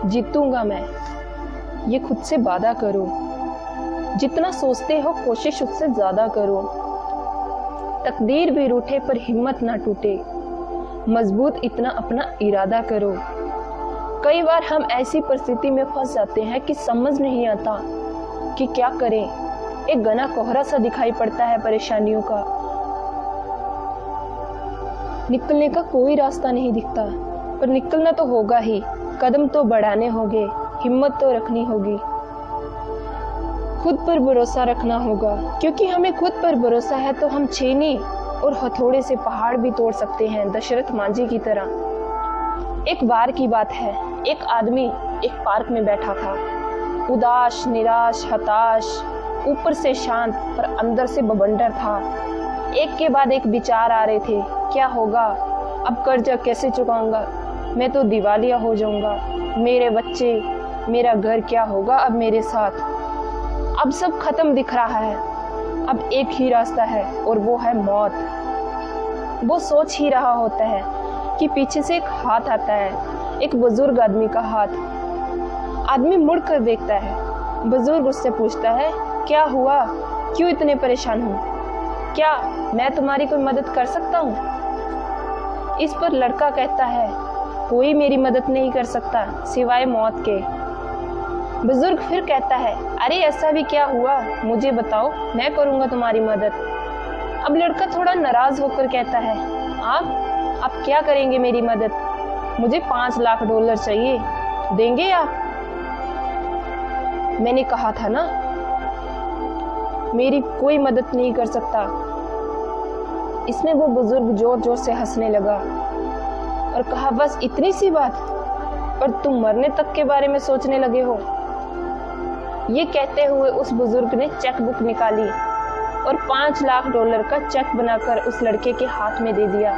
जीतूंगा मैं, ये खुद से वादा करो। जितना सोचते हो कोशिश उससे ज्यादा करो। तकदीर भी रूठे पर हिम्मत ना टूटे, मजबूत इतना अपना इरादा करो। कई बार हम ऐसी परिस्थिति में फंस जाते हैं कि समझ नहीं आता कि क्या करें। एक घना कोहरा सा दिखाई पड़ता है परेशानियों का, निकलने का कोई रास्ता नहीं दिखता, पर निकलना तो होगा ही। कदम तो बढ़ाने होंगे, हिम्मत तो रखनी होगी, खुद पर भरोसा रखना होगा। क्योंकि हमें खुद पर भरोसा है तो हम छेनी और हथौड़े से पहाड़ भी तोड़ सकते हैं, दशरथ मांझी की तरह। एक बार की बात है, एक आदमी एक पार्क में बैठा था, उदास, निराश, हताश, ऊपर से शांत पर अंदर से बवंडर था। एक के बाद एक विचार आ रहे थे, क्या होगा अब, कर्जा कैसे चुकाऊंगा, मैं तो दिवालिया हो जाऊंगा, मेरे बच्चे, मेरा घर, क्या होगा अब मेरे साथ। अब सब खत्म दिख रहा है, अब एक ही रास्ता है और वो है मौत। वो सोच ही रहा होता है कि पीछे से एक हाथ आता है, एक बुजुर्ग आदमी का हाथ। आदमी मुड़ कर देखता है, बुजुर्ग उससे पूछता है, क्या हुआ, क्यों इतने परेशान हो, क्या मैं तुम्हारी कोई मदद कर सकता हूँ। इस पर लड़का कहता है, कोई मेरी मदद नहीं कर सकता सिवाय मौत के। बुजुर्ग फिर कहता है, अरे ऐसा भी क्या हुआ, मुझे बताओ, मैं करूंगा तुम्हारी मदद। अब लड़का थोड़ा नाराज होकर कहता है, आप क्या करेंगे मेरी मदद, मुझे $5 लाख चाहिए, देंगे आप। मैंने कहा था ना, मेरी कोई मदद नहीं कर सकता। इसमें वो बुजुर्ग जोर जोर से हंसने लगा और कहा, बस इतनी सी बात, और तुम मरने तक के बारे में सोचने लगे हो। ये कहते हुए उस बुजुर्ग ने चेक बुक निकाली और $5 लाख का चेक बनाकर उस लड़के के हाथ में दे दिया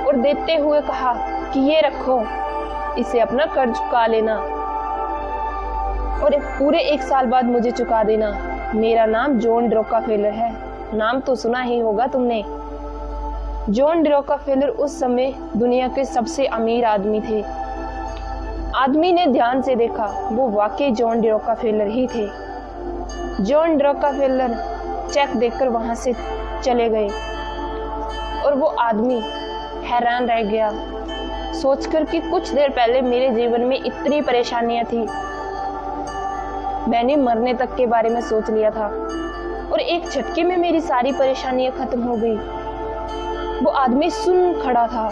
और देते हुए कहा कि ये रखो, इसे अपना कर्ज चुका लेना और पूरे 1 साल बाद मुझे चुका देना। मेरा नाम जॉन रॉकफेलर है, नाम तो सुना ही होगा तुमने। जॉन रॉकफेलर उस समय दुनिया के सबसे अमीर आदमी थे। आदमी ने ध्यान से देखा, वो वाकई जॉन रॉकफेलर ही थे। जॉन रॉकफेलर चेक देकर वहां से चले गए और वो आदमी हैरान रह गया, सोचकर कि कुछ देर पहले मेरे जीवन में इतनी परेशानियां थी, मैंने मरने तक के बारे में सोच लिया था और एक झटके में मेरी सारी परेशानियां खत्म हो गई। वो आदमी सुन खड़ा था,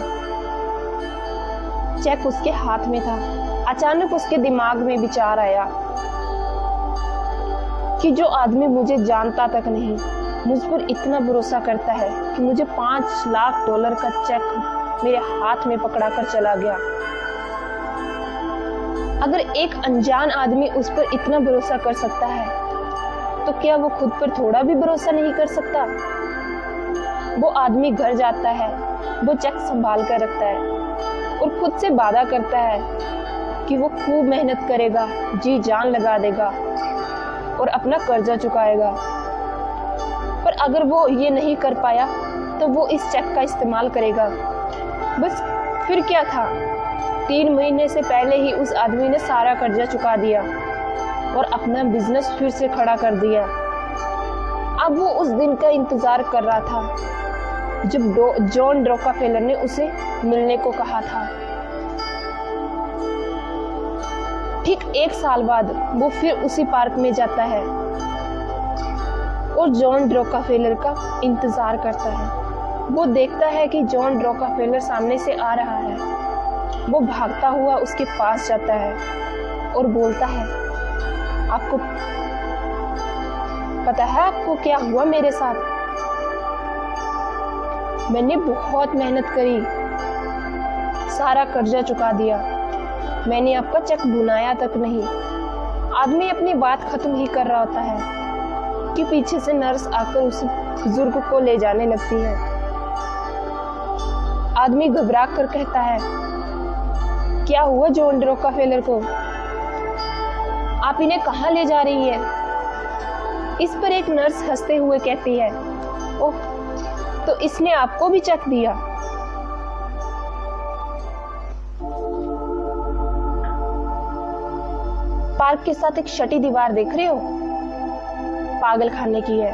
चेक उसके हाथ में था। अचानक उसके दिमाग में विचार आया कि जो आदमी मुझे जानता तक नहीं, मुझ पर इतना भरोसा करता है कि मुझे $5 लाख का चेक मेरे हाथ में पकड़ा कर चला गया। अगर एक अनजान आदमी उस पर इतना भरोसा कर सकता है, तो क्या वो खुद पर थोड़ा भी भरोसा नहीं कर सकता। वो आदमी घर जाता है, वो चेक संभाल कर रखता है और खुद से वादा करता है कि वो खूब मेहनत करेगा, जी जान लगा देगा और अपना कर्जा चुकाएगा। पर अगर वो ये नहीं कर पाया तो वो इस चेक का इस्तेमाल करेगा। बस फिर क्या था, 3 महीने से पहले ही उस आदमी ने सारा कर्जा चुका दिया और अपना बिजनेस फिर से खड़ा कर दिया। अब वो उस दिन का इंतजार कर रहा था जब जॉन रॉकफेलर ने उसे मिलने को कहा था। ठीक 1 साल बाद वो फिर उसी पार्क में जाता है और जॉन रॉकफेलर का इंतजार करता है। वो देखता है कि जॉन रॉकफेलर सामने से आ रहा है। वो भागता हुआ उसके पास जाता है और बोलता है, आपको पता है आपको क्या हुआ मेरे साथ? मैंने बहुत मेहनत करी, सारा कर्जा चुका दिया, मैंने आपका चेक भुनाया तक नहीं। आदमी अपनी बात खत्म ही कर रहा होता है कि पीछे से नर्स आकर उस बुजुर्ग को ले जाने लगती है। आदमी घबरा कर कहता है, क्या हुआ जॉन रॉकफेलर को? आप इन्हें कहाँ ले जा रही है? इस पर एक नर्स हंसते हुए कहती है, ओह, तो इसने आपको भी चेक दिया? पार्क के साथ एक छठी दीवार देख रहे हो? पागल खाने की है।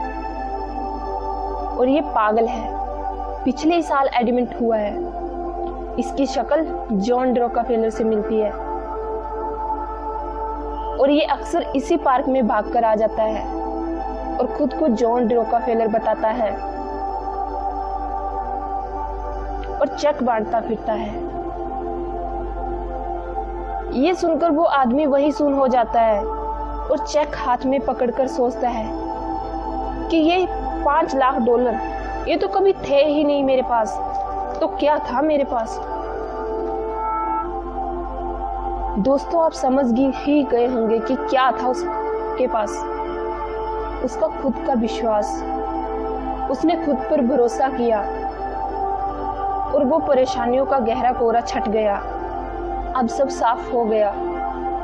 और ये पागल है, पिछले साल एडमिट हुआ है। इसकी शक्ल जॉन रॉकफेलर से मिलती है और ये अक्सर इसी पार्क में भागकर आ जाता है और खुद को जॉन रॉकफेलर बताता है और चेक बांटता फिरता है। ये सुनकर वो आदमी वही सुन हो जाता है और चेक हाथ में पकड़कर सोचता है कि ये $5 लाख ये तो कभी थे ही नहीं मेरे पास, तो क्या था मेरे पास। दोस्तों, आप समझ ही गए होंगे कि क्या था उसके पास। उसका खुद का विश्वास। उसने खुद पर भरोसा किया और वो परेशानियों का गहरा कोहरा छट गया। अब सब साफ हो गया।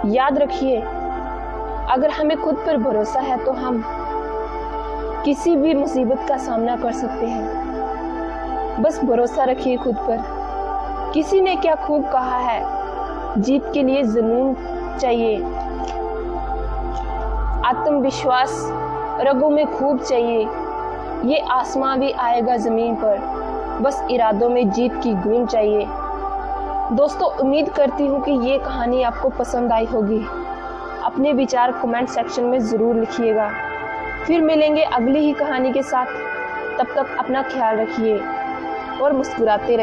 याद रखिए, अगर हमें खुद पर भरोसा है तो हम किसी भी मुसीबत का सामना कर सकते हैं। बस भरोसा रखिए खुद पर। किसी ने क्या खूब कहा है, जीत के लिए जुनून चाहिए, आत्मविश्वास रगों में खूब चाहिए। ये आसमां भी आएगा जमीन पर, बस इरादों में जीत की गूंज चाहिए। दोस्तों, उम्मीद करती हूँ कि ये कहानी आपको पसंद आई होगी। अपने विचार कमेंट सेक्शन में ज़रूर लिखिएगा। फिर मिलेंगे अगली ही कहानी के साथ। तब तक अपना ख्याल रखिए और मुस्कुराते रहिए।